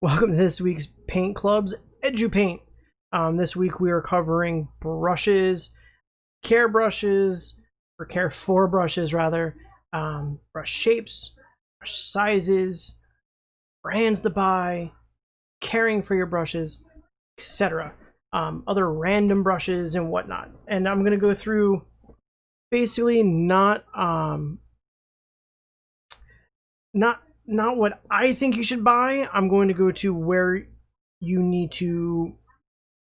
Welcome to this week's Paint Club's EduPaint. This week we are covering brushes, care brushes, or care for brushes rather, brush shapes, brush sizes, brands to buy, caring for your brushes, etc. Other random brushes and whatnot. And I'm going to go through basically not what I think you should buy. I'm going to go to where you need to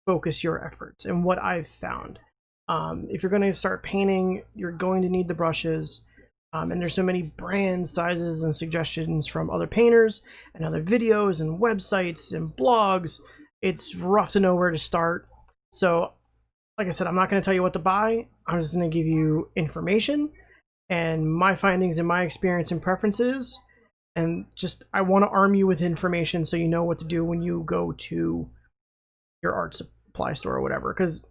focus your efforts and what I've found. If you're going to start painting, you're going to need the brushes. And there's so many brands, sizes, and suggestions from other painters and other videos and websites and blogs. It's rough to know where to start. So, like I said, I'm not going to tell you what to buy. I'm just going to give you information and my findings and my experience and preferences. And just, I want to arm you with information so you know what to do when you go to your art supply store or whatever. Because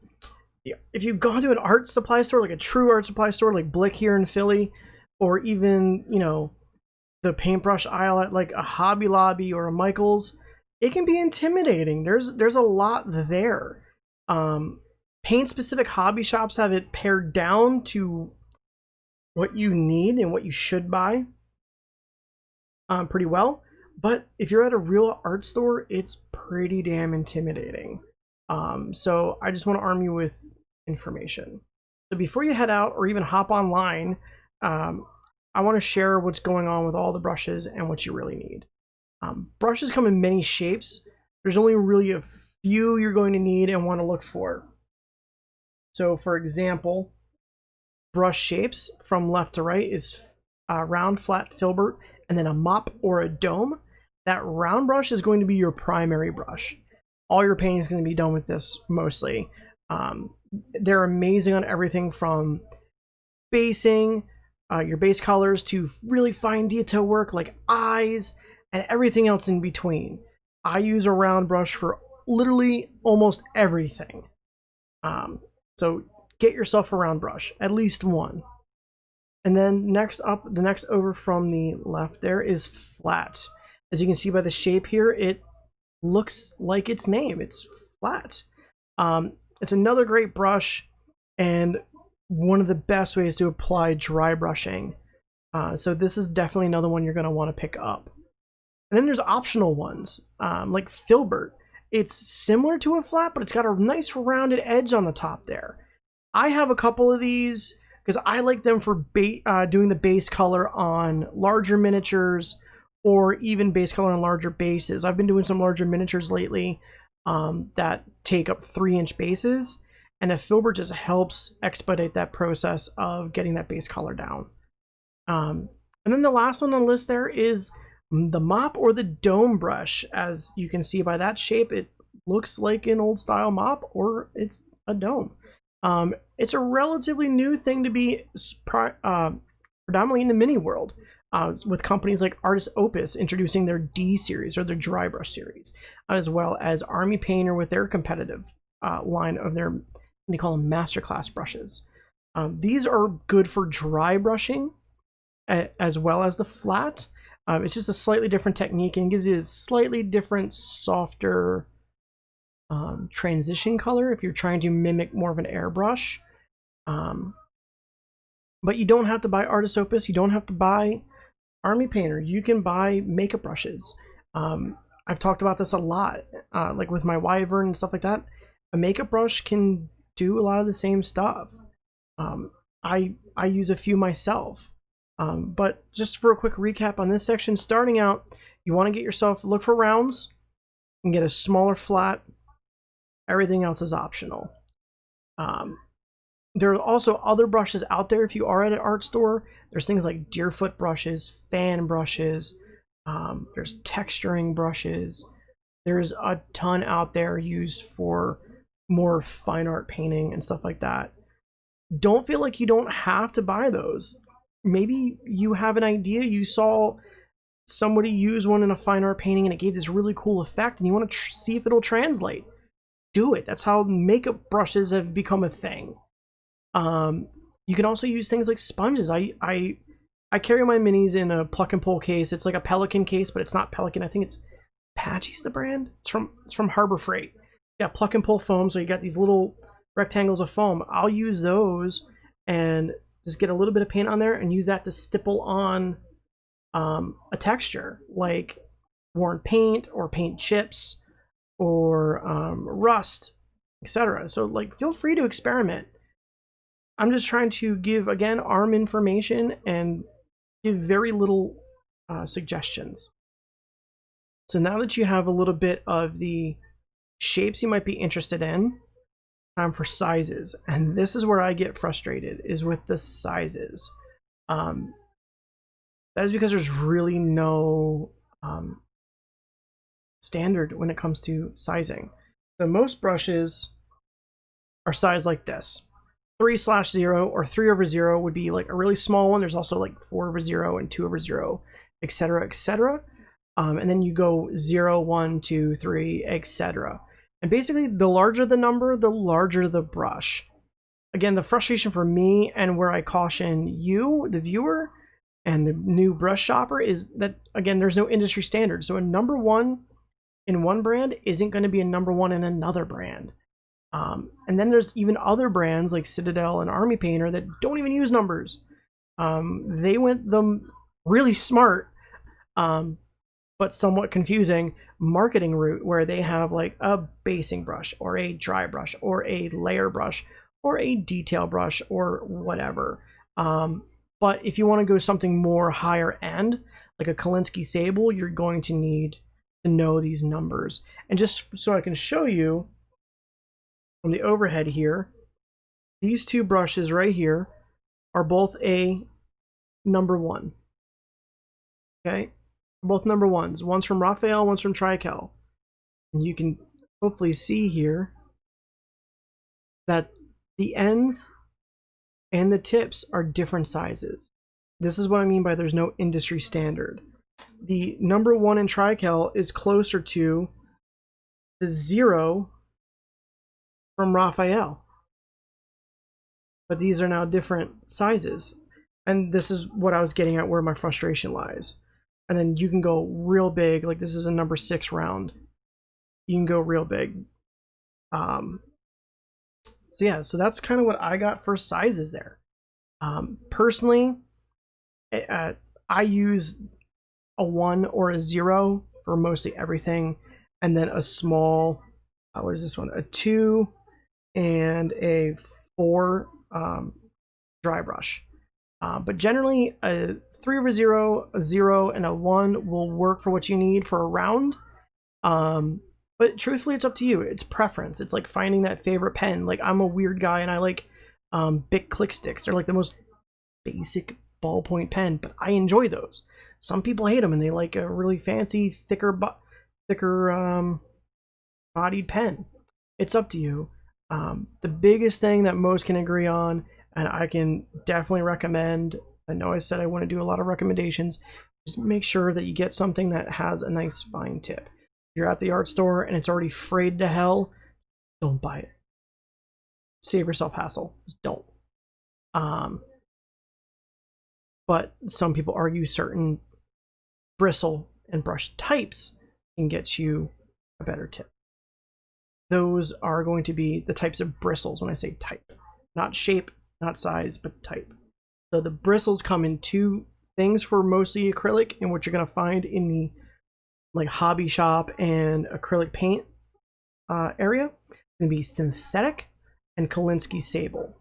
if you've gone to an art supply store, like a true art supply store, like Blick here in Philly, or even, you know, the paintbrush aisle at like a Hobby Lobby or a Michael's, it can be intimidating. There's a lot there. Paint-specific hobby shops have it pared down to what you need and what you should buy. Pretty well, but if you're at a real art store, it's pretty damn intimidating. So I just want to arm you with information. So before you head out or even hop online, I want to share what's going on with all the brushes and what you really need. Brushes come in many shapes. There's only really a few you're going to need and want to look for. So for example, brush shapes from left to right is round, flat, filbert, and then a mop or a dome. That round brush is going to be your primary brush. All your painting is going to be done with this mostly. They're amazing on everything from basing, your base colors, to really fine detail work like eyes and everything else in between. I use a round brush for literally almost everything. So get yourself a round brush, at least one. And then next up, the next over from the left there is flat. As you can see by the shape here, it looks like its name. It's flat. It's another great brush and one of the best ways to apply dry brushing. So this is definitely another one you're going to want to pick up. And then there's optional ones, like filbert. It's similar to a flat, but it's got a nice rounded edge on the top there. I have a couple of these because I like them for doing the base color on larger miniatures or even base color on larger bases. I've been doing some larger miniatures lately that take up 3-inch bases, and a filbert just helps expedite that process of getting that base color down. And then the last one on the list there is the mop or the dome brush. As you can see by that shape, it looks like an old style mop or it's a dome. It's a relatively new thing to be predominantly in the mini world, with companies like Artist Opus introducing their D series or their dry brush series, as well as Army Painter with their competitive line of their, they call them masterclass brushes. These are good for dry brushing as well as the flat. It's just a slightly different technique and gives you a slightly different, softer transition color if you're trying to mimic more of an airbrush. But you don't have to buy Artist Opus. You don't have to buy Army Painter. You can buy makeup brushes. I've talked about this a lot, like with my Wyvern and stuff like that. A makeup brush can do a lot of the same stuff. I use a few myself. But just for a quick recap on this section, starting out, you want to get yourself, look for rounds and get a smaller flat. Everything else is optional. There are also other brushes out there if you are at an art store. There's things like Deerfoot brushes, fan brushes, there's texturing brushes. There's a ton out there used for more fine art painting and stuff like that. Don't feel like you don't have to buy those. Maybe you have an idea, you saw somebody use one in a fine art painting and it gave this really cool effect and you want to see if it'll translate. Do it. That's how makeup brushes have become a thing. You can also use things like sponges. I carry my minis in a pluck and pull case. It's like a Pelican case, but it's not Pelican. I think it's Apache's the brand? It's from Harbor Freight. Yeah, pluck and pull foam, so you got these little rectangles of foam. I'll use those and just get a little bit of paint on there and use that to stipple on a texture like worn paint or paint chips or rust, etc. So like, feel free to experiment. I'm just trying to give, again, ARM information and give very little suggestions. So now that you have a little bit of the shapes you might be interested in, time for sizes. And this is where I get frustrated, is with the sizes. That is because there's really no standard when it comes to sizing. So most brushes are sized like this. 3/0 or 3/0 would be like a really small one. There's also like 4/0 and 2/0, etc., etc. And then you go 0, 1, 2, 3, etc. And basically, the larger the number, the larger the brush. Again, the frustration for me, and where I caution you, the viewer, and the new brush shopper, is that, again, there's no industry standard. So a number 1 in one brand isn't going to be a number 1 in another brand. And then there's even other brands like Citadel and Army Painter that don't even use numbers. They went the really smart, but somewhat confusing marketing route, where they have like a basing brush or a dry brush or a layer brush or a detail brush or whatever. But if you want to go something more higher end, like a Kolinsky Sable, you're going to need to know these numbers. And just so I can show you from the overhead here, these two brushes right here are both a number 1. Okay, both number 1s. One's from Raphael, one's from Trykel. And you can hopefully see here that the ends and the tips are different sizes. This is what I mean by there's no industry standard. The number 1 in Trykel is closer to the 0 from Raphael, but these are now different sizes, and this is what I was getting at, where my frustration lies. And then you can go real big, like this is a number 6 round. You can go real big. So yeah, so that's kind of what I got for sizes there. Personally, I use a 1 or a 0 for mostly everything, and then a small, what is this one? A 2 and a 4 dry brush. But generally, a 3/0, a 0, and a 1 will work for what you need for a round. But truthfully, it's up to you. It's preference. It's like finding that favorite pen. Like, I'm a weird guy, and I like Bic Click Sticks. They're like the most basic ballpoint pen, but I enjoy those. Some people hate them, and they like a really fancy, thicker bodied pen. It's up to you. The biggest thing that most can agree on, and I can definitely recommend, I know I said I want to do a lot of recommendations, just make sure that you get something that has a nice fine tip. If you're at the art store and it's already frayed to hell, don't buy it. Save yourself hassle. Just don't. But some people argue certain bristle and brush types can get you a better tip. Those are going to be the types of bristles when I say type. Not shape, not size, but type. So the bristles come in 2 things for mostly acrylic, and what you're going to find in the like hobby shop and acrylic paint area. It's going to be synthetic and Kolinsky Sable.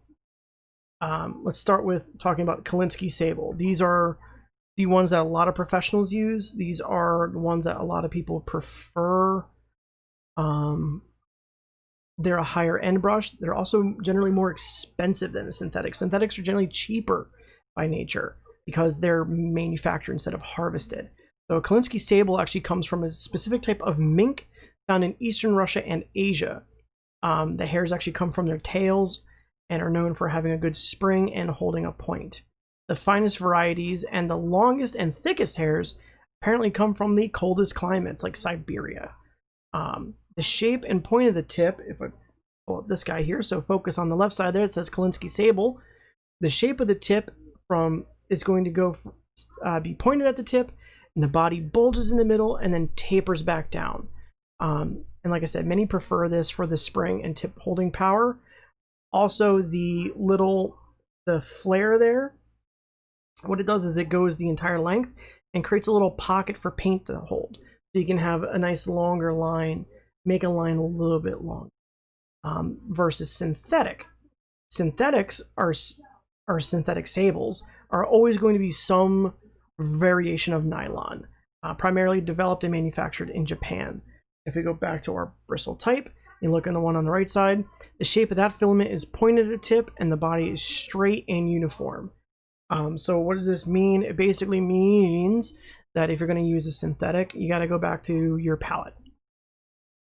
Let's start with talking about Kolinsky Sable. These are the ones that a lot of professionals use. These are the ones that a lot of people prefer. They're a higher end brush. They're also generally more expensive than a synthetic. Synthetics are generally cheaper by nature because they're manufactured instead of harvested. So Kolinsky Sable actually comes from a specific type of mink found in Eastern Russia and Asia. The hairs actually come from their tails and are known for having a good spring and holding a point. The finest varieties and the longest and thickest hairs apparently come from the coldest climates like Siberia. The shape and point of the tip, if I pull up this guy here, so focus on the left side there, it says Kolinsky Sable. The shape of the tip is going to be pointed at the tip, and the body bulges in the middle and then tapers back down. And like I said, many prefer this for the spring and tip holding power. Also, the flare there, what it does is it goes the entire length and creates a little pocket for paint to hold. So you can have a nice longer line, make a line a little bit longer, versus synthetic. Synthetics are synthetic sables are always going to be some variation of nylon, primarily developed and manufactured in Japan. If we go back to our bristle type, you look on the one on the right side, the shape of that filament is pointed at the tip and the body is straight and uniform. So what does this mean? It basically means that if you're going to use a synthetic, you got to go back to your palette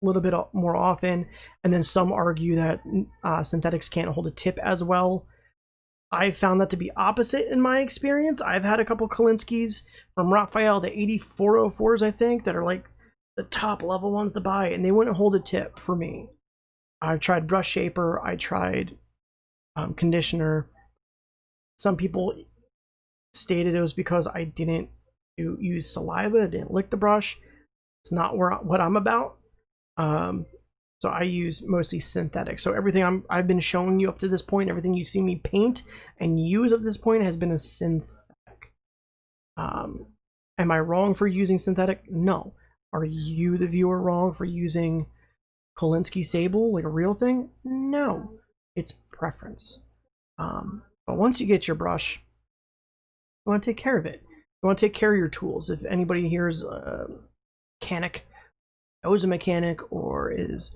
a little bit more often. And then some argue that synthetics can't hold a tip as well. I've found that to be opposite in my experience. I've had a couple Kolinskis from Raphael, the 8404s, I think, that are like the top level ones to buy, and they wouldn't hold a tip for me. I've tried brush shaper, I tried conditioner. Some people stated it was because I didn't use saliva, I didn't lick the brush. It's not what I'm about. So I use mostly synthetic. So everything I've been showing you up to this point, everything you see me paint and use up to this point has been a synthetic. Am I wrong for using synthetic? No. Are you, the viewer, wrong for using Kolinsky Sable, like a real thing? No. It's preference. But once you get your brush, you want to take care of it. You want to take care of your tools. If anybody here is a mechanic, knows a mechanic, or is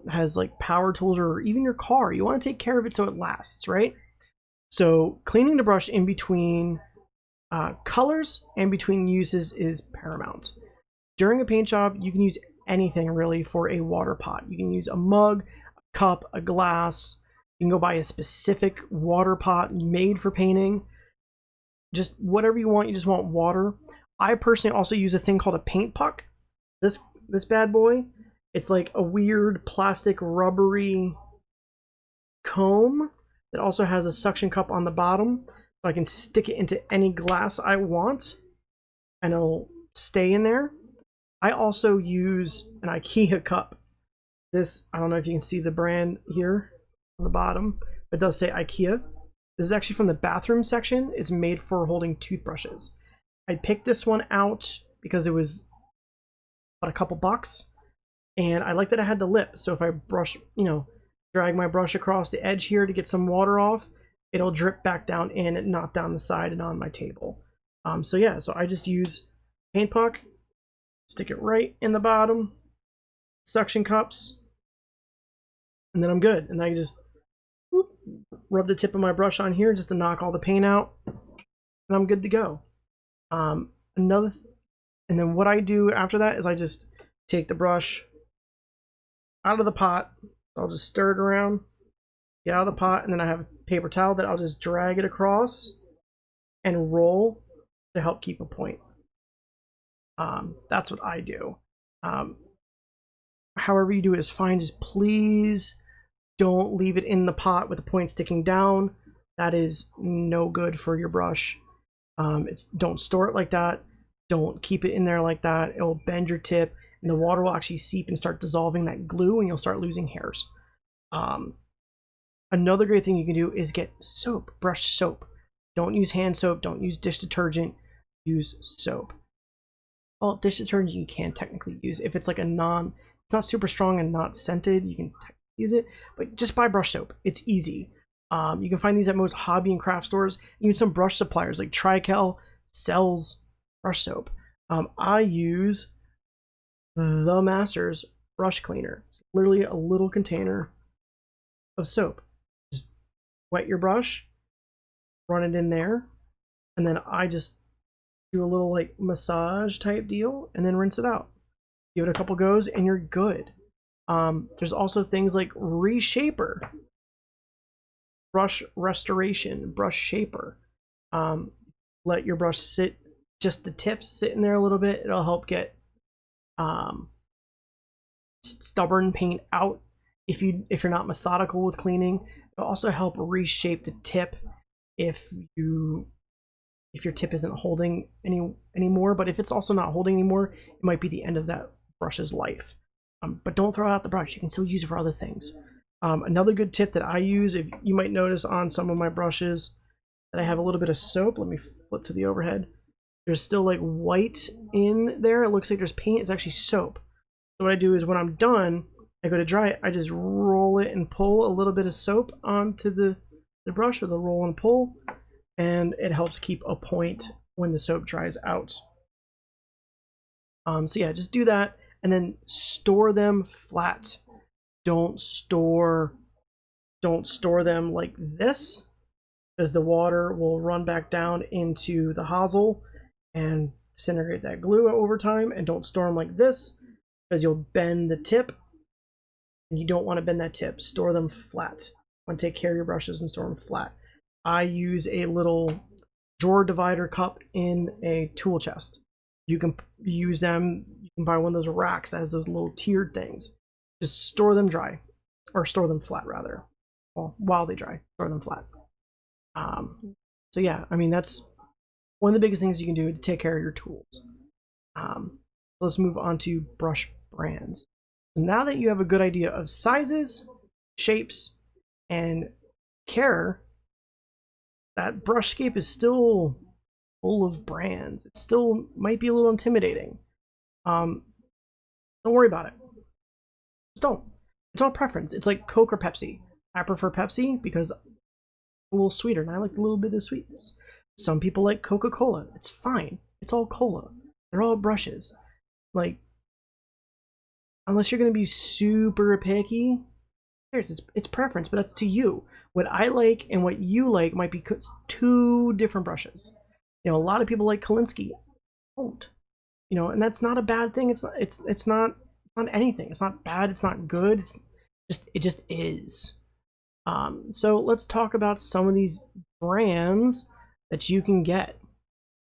has like power tools, or even your car, you want to take care of it so it lasts, right? So cleaning the brush in between colors and between uses is paramount. During a paint job, you can use anything really for a water pot. You can use a mug, a cup, a glass. You can go buy a specific water pot made for painting. Just whatever you want, you just want water. I personally also use a thing called a paint puck. This bad boy, it's like a weird plastic rubbery comb that also has a suction cup on the bottom. So I can stick it into any glass I want and it'll stay in there. I also use an IKEA cup. This, I don't know if you can see the brand here on the bottom. It does say IKEA. This is actually from the bathroom section. It's made for holding toothbrushes. I picked this one out because it was about a couple bucks. And I like that I had the lip. So if I brush, drag my brush across the edge here to get some water off, it'll drip back down in and not down the side and on my table. So yeah, so I just use paint puck. Stick it right in the bottom, suction cups, and then I'm good. And I just rub the tip of my brush on here just to knock all the paint out, and I'm good to go. And then what I do after that is I just take the brush out of the pot. I'll just stir it around, get out of the pot, and then I have a paper towel that I'll just drag it across and roll to help keep a point. That's what I do. However you do it is fine. Just please don't leave it in the pot with the point sticking down. That is no good for your brush. Don't store it like that. Don't keep it in there like that. It'll bend your tip and the water will actually seep and start dissolving that glue and you'll start losing hairs. Another great thing you can do is get soap, brush soap. Don't use hand soap, don't use dish detergent, use soap. Well, dish detergent you can technically use. If it's like it's not super strong and not scented, you can use it, but just buy brush soap. It's easy. You can find these at most hobby and craft stores. Even some brush suppliers like Trykel sells brush soap. I use the Masters brush cleaner. It's literally a little container of soap. Just wet your brush, run it in there, and then I just do a little like massage type deal and then rinse it out. Give it a couple goes and you're good. There's also things like Reshaper, brush restoration, brush shaper. Let your brush sit, just the tips sit in there a little bit. It'll help get stubborn paint out if you're not methodical with cleaning. It'll also help reshape the tip if you if your tip isn't holding anymore. But if it's also not holding anymore, it might be the end of that brush's life. But don't throw out the brush. You can still use it for other things. Another good tip that I use, if you might notice on some of my brushes that I have a little bit of soap. Let me flip to the overhead. There's still like white in there. It looks like there's paint. It's actually soap. So what I do is when I'm done, I go to dry it, I just roll it and pull a little bit of soap onto the brush with a roll and pull, and it helps keep a point when the soap dries out. So yeah, just do that, and then store them flat. Don't store them like this, because the water will run back down into the hosel and disintegrate that glue over time. And don't store them like this, because you'll bend the tip, and you don't want to bend that tip. Store them flat. You want to take care of your brushes and store them flat. I use a little drawer divider cup in a tool chest. You can use them. You can buy one of those racks that has those little tiered things. Just store them dry, or store them flat rather. Well, while they dry, store them flat. So yeah, I mean, that's one of the biggest things you can do to take care of your tools. Let's move on to brush brands. So now that you have a good idea of sizes, shapes, and care, that Brushscape is still full of brands. It still might be a little intimidating. Don't worry about it. Just don't. It's all preference. It's like Coke or Pepsi. I prefer Pepsi because it's a little sweeter, and I like a little bit of sweetness. Some people like Coca-Cola. It's fine. It's all cola. They're all brushes. Like, unless you're going to be super picky, it's preference, but that's to you. What I like and what you like might be two different brushes. You know, a lot of people like Kolinsky. I don't. You know, and that's not a bad thing. It's not anything. It's not bad. It's not good. It just is. So let's talk about some of these brands that you can get.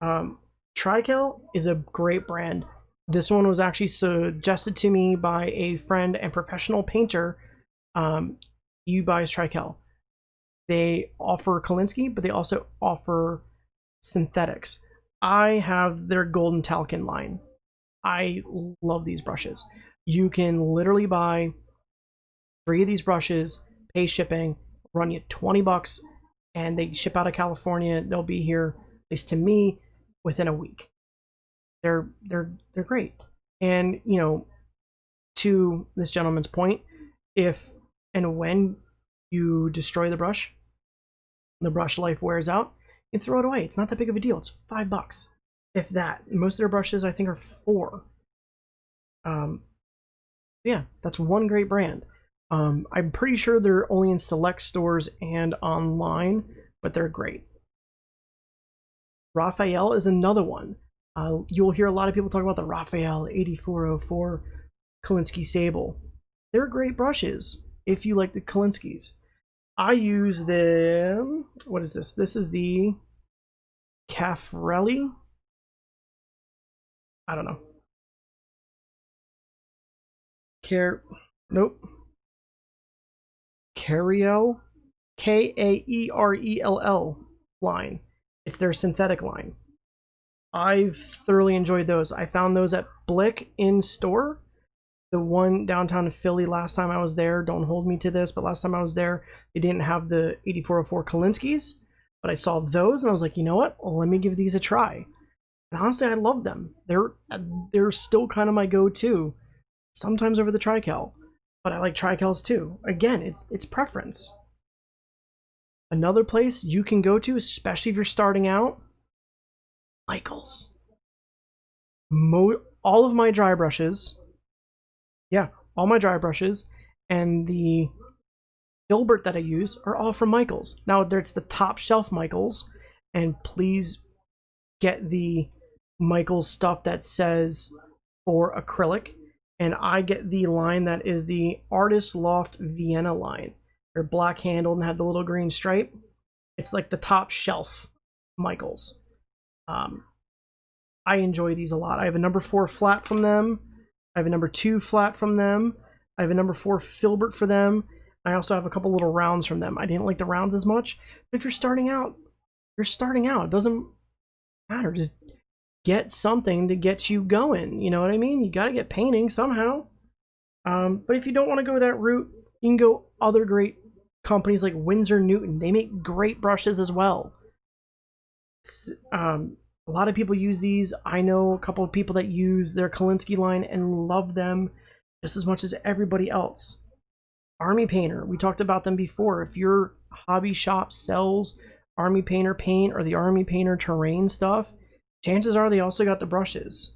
Trykel is a great brand. This one was actually suggested to me by a friend and professional painter. He buys Trykel. They offer Kolinsky, but they also offer synthetics. I have their Golden Talcum line. I love these brushes. You can literally buy 3 of these brushes, pay shipping, run you $20, and they ship out of California. They'll be here, at least to me, within a week. They're great. And you know, to this gentleman's point, if and when you destroy the brush life wears out, you can throw it away. It's not that big of a deal. It's $5, if that. Most of their brushes, I think, are $4. Yeah, that's one great brand. I'm pretty sure they're only in select stores and online, but they're great. Raphael is another one. You'll hear a lot of people talk about the Raphael 8404 Kolinsky Sable. They're great brushes if you like the Kolinskys. I use them. What is this? This is the Caffarelli. I don't know. Nope. Kaerell, Kaerell line. It's their synthetic line. I've thoroughly enjoyed those. I found those at Blick in store. The one downtown in Philly last time I was there, don't hold me to this, but last time I was there, they didn't have the 8404 Kolinskys, but I saw those and I was like, you know what? Well, let me give these a try. And honestly, I love them. They're still kind of my go-to, sometimes over the Trykel, but I like Trykels too. Again, it's preference. Another place you can go to, especially if you're starting out, Michaels. All of my dry brushes, all my dry brushes and the filbert that I use are all from Michaels. Now, it's the top shelf Michaels, and please get the Michaels stuff that says for acrylic, and I get the line that is the Artist Loft Vienna line. They're black handled and have the little green stripe. It's like the top shelf Michaels. I enjoy these a lot. I have a number 4 flat from them. I have a number 2 flat from them. I have a number 4 filbert for them. I also have a couple little rounds from them. I didn't like the rounds as much, but if you're starting out, you're starting out. It doesn't matter. Just get something to get you going. You know what I mean? You got to get painting somehow. But if you don't want to go that route, you can go other great companies like Winsor Newton. They make great brushes as well. A lot of people use these. I know a couple of people that use their Kolinsky line and love them just as much as everybody else. Army Painter, we talked about them before. If your hobby shop sells Army Painter paint or the Army Painter terrain stuff, chances are they also got the brushes.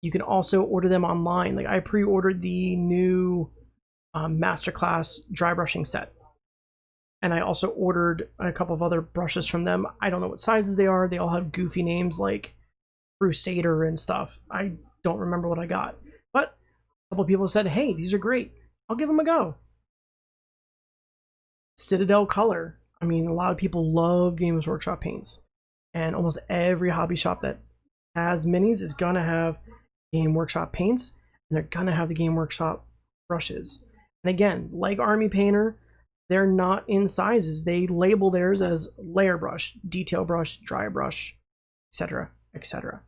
You can also order them online. Like I pre-ordered the new Masterclass dry brushing set. And I also ordered a couple of other brushes from them. I don't know what sizes they are. They all have goofy names like Crusader and stuff. I don't remember what I got. But a couple of people said, hey, these are great. I'll give them a go. Citadel Color. I mean, a lot of people love Games Workshop paints. And almost every hobby shop that has minis is going to have Game Workshop paints. And they're going to have the Game Workshop brushes. And again, like Army Painter, they're not in sizes. They label theirs as layer brush, detail brush, dry brush, etc., etc.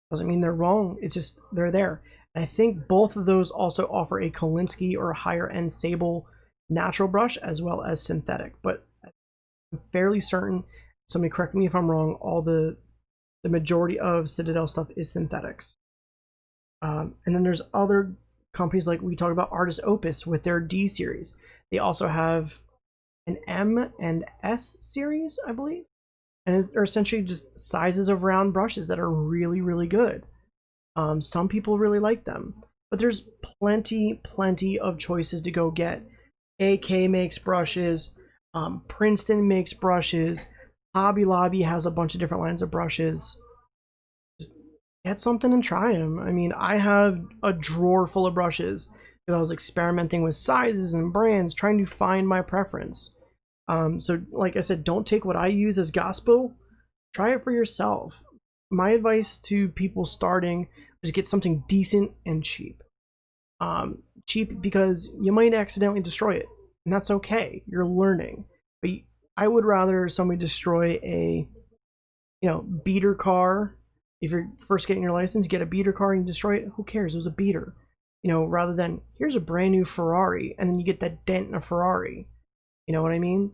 Doesn't mean they're wrong. It's just they're there. And I think both of those also offer a Kolinsky or a higher end Sable natural brush as well as synthetic. But I'm fairly certain, somebody correct me if I'm wrong, all the majority of Citadel stuff is synthetics. And then there's other companies like we talk about Artist Opus with their D series. They also have an M and S series, I believe. And they're essentially just sizes of round brushes that are really, really good. Some people really like them. But there's plenty of choices to go get. AK makes brushes. Princeton makes brushes. Hobby Lobby has a bunch of different lines of brushes. Just get something and try them. I mean, I have a drawer full of brushes because I was experimenting with sizes and brands, trying to find my preference. So like I said, don't take what I use as gospel. Try it for yourself. My advice to people starting is get something decent and cheap. Cheap because you might accidentally destroy it, and that's okay. You're learning. But I would rather somebody destroy a, beater car. If you're first getting your license, get a beater car and destroy it. Who cares? It was a beater. Rather than here's a brand new Ferrari and then you get that dent in a Ferrari. You know what I mean?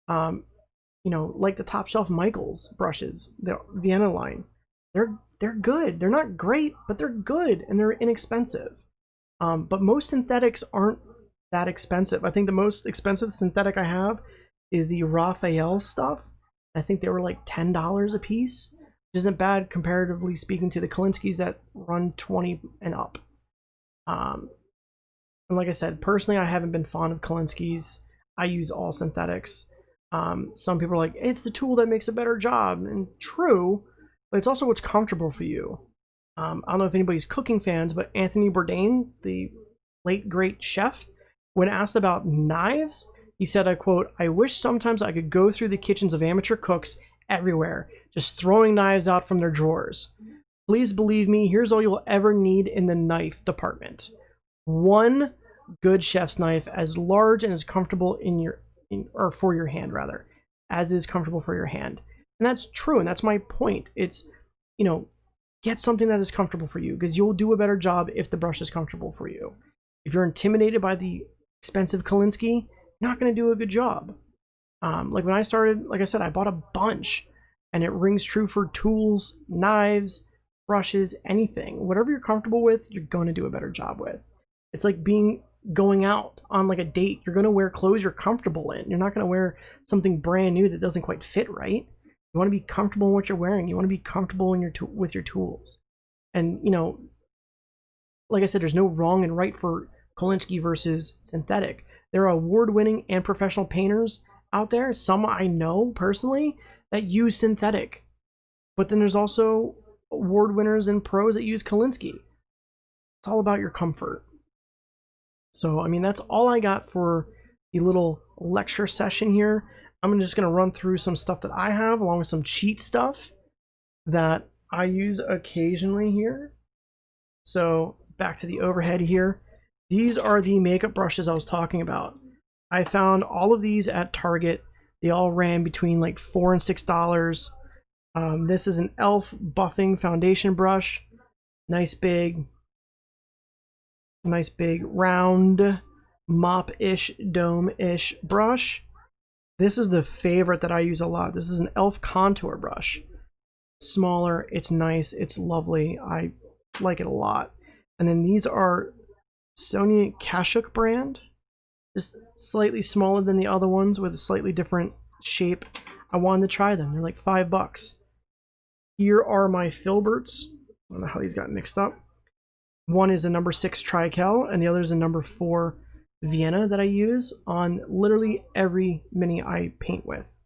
Like the top shelf Michaels brushes, the Vienna line. They're good. They're not great, but they're good and they're inexpensive. But most synthetics aren't that expensive. I think the most expensive synthetic I have is the Raphael stuff. I think they were like $10 a piece, which isn't bad comparatively speaking to the Kolinskys that run 20 and up. And like I said, personally, I haven't been fond of Kolinskys. I use all synthetics. Some people are like, it's the tool that makes a better job. And true, but it's also what's comfortable for you. I don't know if anybody's cooking fans, but Anthony Bourdain, the late great chef, when asked about knives, he said, I quote, "I wish sometimes I could go through the kitchens of amateur cooks everywhere, just throwing knives out from their drawers. Please believe me, here's all you'll ever need in the knife department. One good chef's knife as large and as comfortable or for your hand rather, as is comfortable for your hand." And that's true, and that's my point. It's, get something that is comfortable for you, because you'll do a better job if the brush is comfortable for you. If you're intimidated by the expensive Kolinsky, you're not going to do a good job. Like when I started, like I said, I bought a bunch, and it rings true for tools, knives, brushes, anything. Whatever you're comfortable with, you're going to do a better job with. It's like going out on like a date. You're going to wear clothes you're comfortable in. You're not going to wear something brand new that doesn't quite fit right. You want to be comfortable in what you're wearing. You want to be comfortable in with your tools. And, like I said, there's no wrong and right for Kolinsky versus synthetic. There are award-winning and professional painters out there, some I know personally, that use synthetic. But then there's also award winners and pros that use Kolinsky. It's all about your comfort. So, I mean, that's all I got for the little lecture session here. I'm just going to run through some stuff that I have, along with some cheat stuff that I use occasionally here. So, back to the overhead here. These are the makeup brushes I was talking about. I found all of these at Target. They all ran between like $4 and $6. This is an e.l.f. buffing foundation brush. Nice big round mop-ish, dome-ish brush. This is the favorite that I use a lot. This is an e.l.f. contour brush. Smaller, it's nice, it's lovely. I like it a lot. And then these are Sonia Kashuk brand. Just slightly smaller than the other ones with a slightly different shape. I wanted to try them. They're like $5. Here are my Filberts. I don't know how these got mixed up. One is a number 6 Trykel, and the other is a number 4 Vienna that I use on literally every mini I paint with.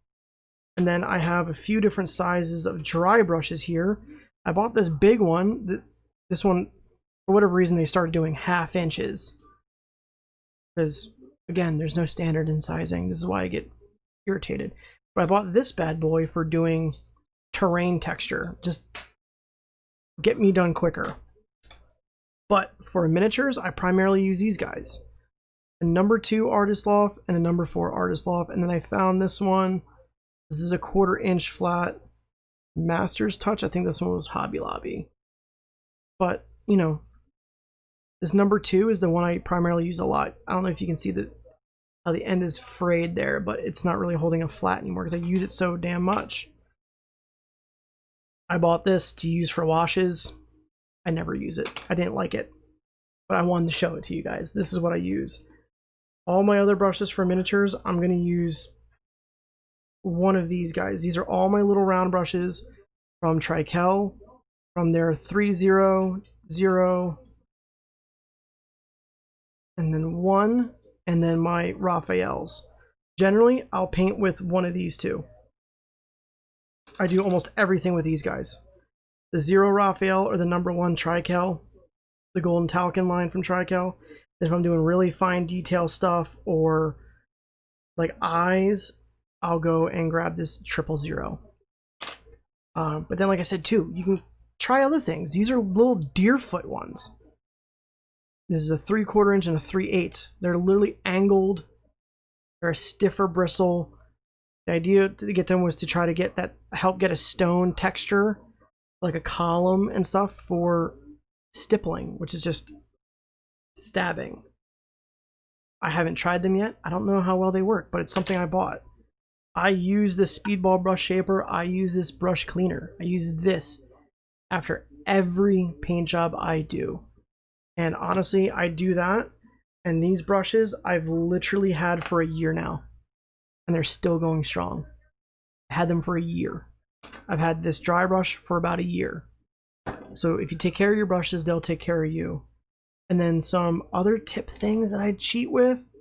And then I have a few different sizes of dry brushes here. I bought this big one. This one, for whatever reason, they started doing 1/2 inches. Because, again, there's no standard in sizing. This is why I get irritated. But I bought this bad boy for doing terrain texture. Just get me done quicker. But for miniatures, I primarily use these guys. A number 2 Artist Loft and a number 4 Artist Loft. And then I found this one. This is a 1/4 inch flat Master's Touch. I think this one was Hobby Lobby. But, you know, this number 2 is the one I primarily use a lot. I don't know if you can see how the end is frayed there, but it's not really holding up flat anymore because I use it so damn much. I bought this to use for washes. I never use it. I didn't like it, but I wanted to show it to you guys. This is what I use. All my other brushes for miniatures, I'm going to use one of these guys. These are all my little round brushes from Trykel, from their 300, and then 1, and then my Raphaels. Generally, I'll paint with one of these two. I do almost everything with these guys. The 0 Raphael or the number 1 Trykel, the Golden Talcon line from Trykel. If I'm doing really fine detail stuff or like eyes, I'll go and grab this 000. But then, like I said too, you can try other things. These are little Deerfoot ones. This is a 3/4 inch and a 3/8. They're literally angled. They're a stiffer bristle. The idea to get them was to try to help get a stone texture, like a column and stuff for stippling, which is just stabbing. I haven't tried them yet. I don't know how well they work, but it's something I bought. I use this Speedball brush shaper. I use this brush cleaner. I use this after every paint job I do. And honestly, I do that. And these brushes I've literally had for a year now. And they're still going strong. I had them for a year. I've had this dry brush for about a year. So if you take care of your brushes, they'll take care of you. And then some other tip things that I cheat with.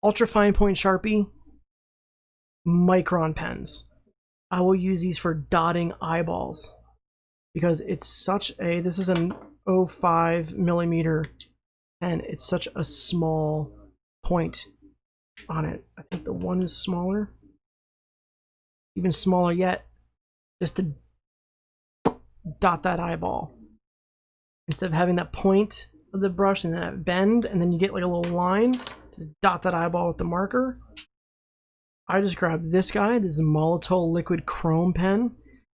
Ultra fine point Sharpie. Micron pens. I will use these for dotting eyeballs. Because it's such a, this is an 0.5 millimeter and it's such a small point on it. I think the one is smaller. Even smaller yet, just to dot that eyeball. Instead of having that point of the brush and then that bend, and then you get like a little line, just dot that eyeball with the marker. I just grabbed this guy. This is a Molotow liquid chrome pen.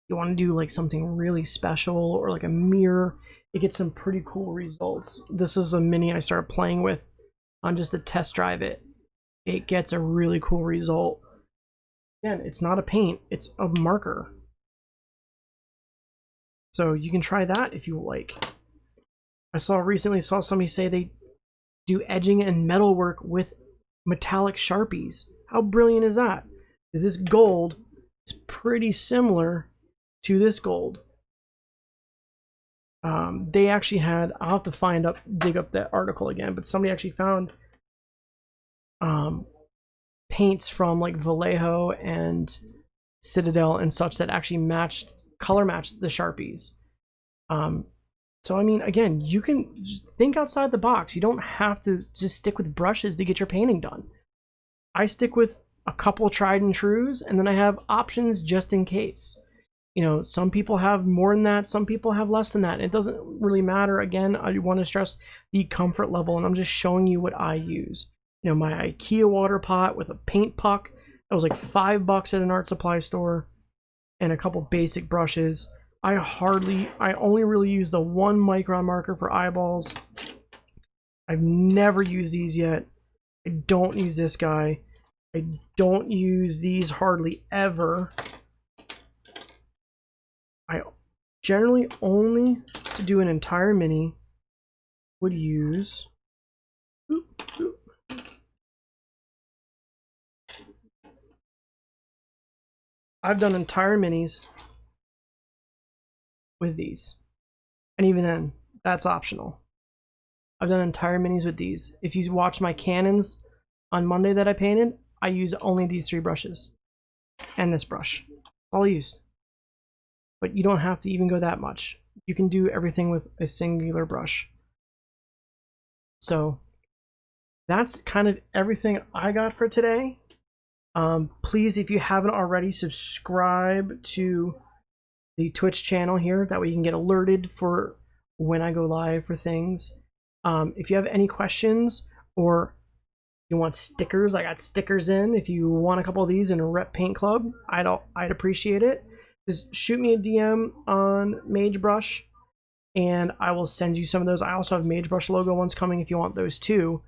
You want to do like something really special or like a mirror, it gets some pretty cool results. This is a mini I started playing with on just to test drive it. It gets a really cool result. Again, it's not a paint, it's a marker. So you can try that if you like. I recently saw somebody say they do edging and metalwork with metallic Sharpies. How brilliant is that? Because this gold is pretty similar to this gold. They actually had, I'll have to dig up that article again, but somebody actually found paints from like Vallejo and Citadel and such that actually color matched the Sharpies. So I mean, again, you can just think outside the box. You don't have to just stick with brushes to get your painting done. I stick with a couple tried and trues, and then I have options just in case. You know, some people have more than that, some people have less than that. It doesn't really matter. Again, I want to stress the comfort level, and I'm just showing you what I use. You know, my IKEA water pot with a paint puck That was like $5 at an art supply store, and a couple basic brushes. I only really use the 1 micron marker for eyeballs. I've never used these yet. I don't use this guy. I don't use these hardly ever. I generally only, to do an entire mini, would use I've done entire minis with these, and even then that's optional. I've done entire minis with these. If you watch my cannons on Monday that I painted, I use only these 3 brushes and this brush. All I used. But you don't have to even go that much. You can do everything with a singular brush. So that's kind of everything I got for today. Please, if you haven't already, subscribe to the Twitch channel here. That way you can get alerted for when I go live for things. If you have any questions or you want stickers, I got stickers in. If you want a couple of these in a Rep Paint Club, I'd appreciate it. Just shoot me a DM on MageBrush and I will send you some of those. I also have MageBrush logo ones coming if you want those too.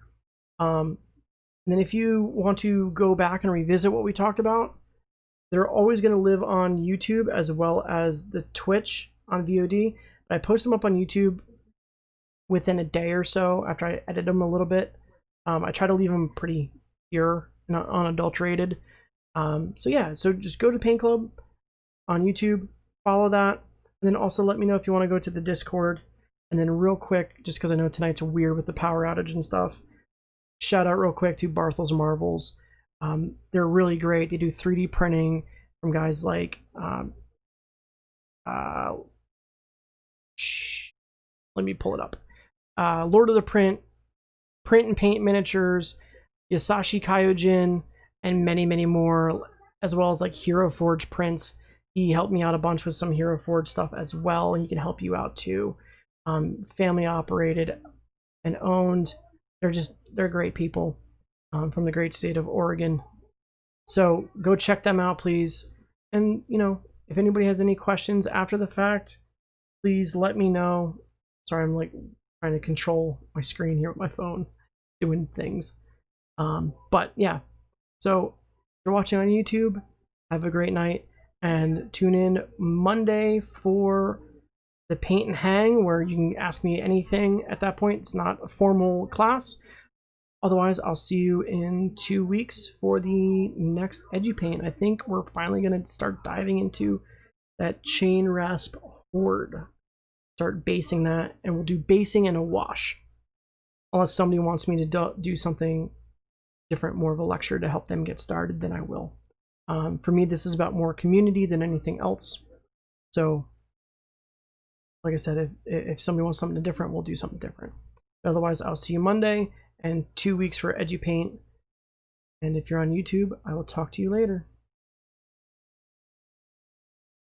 And then if you want to go back and revisit what we talked about, they're always going to live on YouTube as well as the Twitch on VOD. But I post them up on YouTube within a day or so after I edit them a little bit. I try to leave them pretty pure and unadulterated. So yeah, so just go to Paint Club on YouTube, follow that, and then also let me know if you want to go to the Discord. And then real quick, just because I know tonight's weird with the power outage and stuff, shout out real quick to Barthel's Marvels. They're really great. They do 3D printing from guys like let me pull it up. Lord of the Print and Paint Miniatures, Yasashi Kyojin, and many, many more, as well as like Hero Forge prints. He helped me out a bunch with some Hero Forge stuff as well. He can help you out too. Family operated and owned. They're great people from the great state of Oregon. So go check them out, please. And you know, if anybody has any questions after the fact, please let me know. Sorry, I'm like trying to control my screen here with my phone, doing things. But yeah, so if you're watching on YouTube, have a great night, and tune in Monday for the Paint and Hang, where you can ask me anything at that point. It's not a formal class. Otherwise, I'll see you in 2 weeks for the next EduPaint. I think we're finally going to start diving into that Chain Rasp Horde. Start basing that, and we'll do basing and a wash. Unless somebody wants me to do something different, more of a lecture to help them get started, then I will. For me, this is about more community than anything else. So, like I said, if somebody wants something different, we'll do something different. Otherwise, I'll see you Monday and 2 weeks for EduPaint. And if you're on YouTube, I will talk to you later.